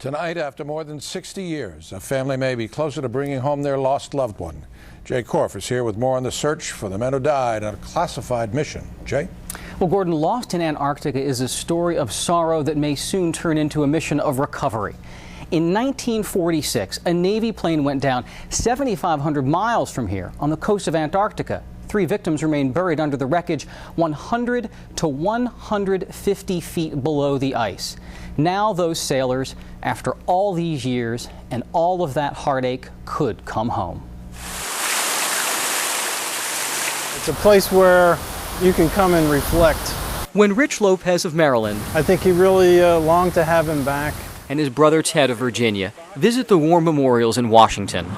Tonight, after more than 60 years, a family may be closer to bringing home their lost loved one. Jay Korf is here with more on the search for the men who died on a classified mission. Jay? Well, Gordon, Lost in Antarctica is a story of sorrow that may soon turn into a mission of recovery. In 1946, a Navy plane went down 7,500 miles from here on the coast of Antarctica. 3 victims remain buried under the wreckage 100 to 150 feet below the ice. Now those sailors, after all these years and all of that heartache, could come home. It's a place where you can come and reflect. When Rich Lopez of Maryland, I think he really longed to have him back, and his brother Ted of Virginia visit the war memorials in Washington,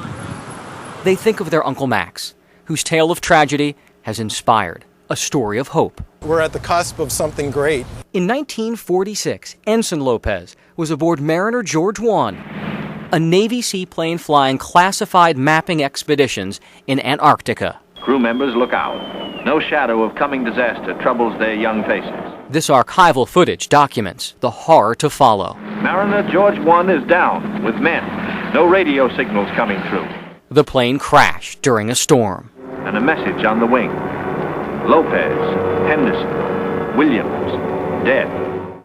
they think of their Uncle Max, whose tale of tragedy has inspired a story of hope. We're at the cusp of something great. In 1946, Ensign Lopez was aboard Mariner George I, a Navy seaplane flying classified mapping expeditions in Antarctica. Crew members look out. No shadow of coming disaster troubles their young faces. This archival footage documents the horror to follow. Mariner George I is down with men. No radio signals coming through. The plane crashed during a storm. And a message on the wing. Lopez, Henderson, Williams, dead.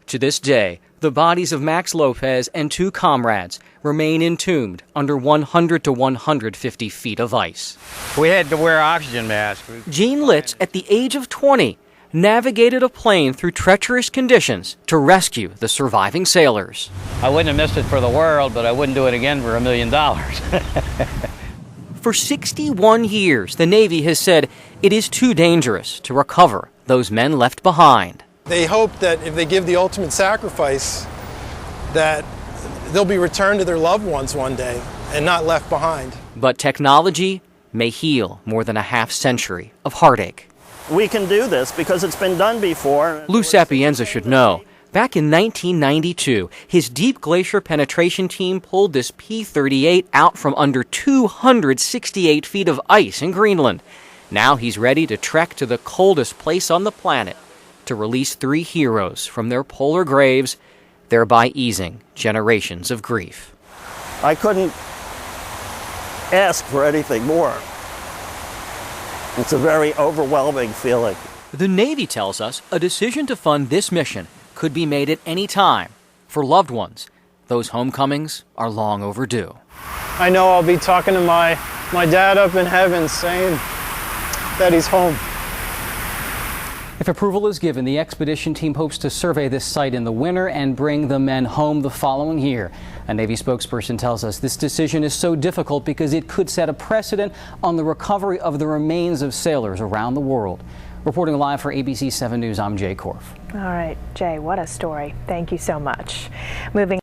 To this day, the bodies of Max Lopez and 2 comrades remain entombed under 100 to 150 feet of ice. We had to wear oxygen masks. Gene Litz, at the age of 20, navigated a plane through treacherous conditions to rescue the surviving sailors. I wouldn't have missed it for the world, but I wouldn't do it again for $1 million. For 61 years, the Navy has said it is too dangerous to recover those men left behind. They hope that if they give the ultimate sacrifice, that they'll be returned to their loved ones one day and not left behind. But technology may heal more than a half-century of heartache. We can do this because it's been done before. Lou Sapienza should know. Back in 1992, his deep glacier penetration team pulled this P-38 out from under 268 feet of ice in Greenland. Now he's ready to trek to the coldest place on the planet to release 3 heroes from their polar graves, thereby easing generations of grief. I couldn't ask for anything more. It's a very overwhelming feeling. The Navy tells us a decision to fund this mission could be made at any time. For loved ones, those homecomings are long overdue. I know I'll be talking to my dad up in heaven saying that he's home. If approval is given, the expedition team hopes to survey this site in the winter and bring the men home the following year. A Navy spokesperson tells us this decision is so difficult because it could set a precedent on the recovery of the remains of sailors around the world. Reporting live for ABC 7 News, I'm Jay Korf. All right, Jay, what a story. Thank you so much. Moving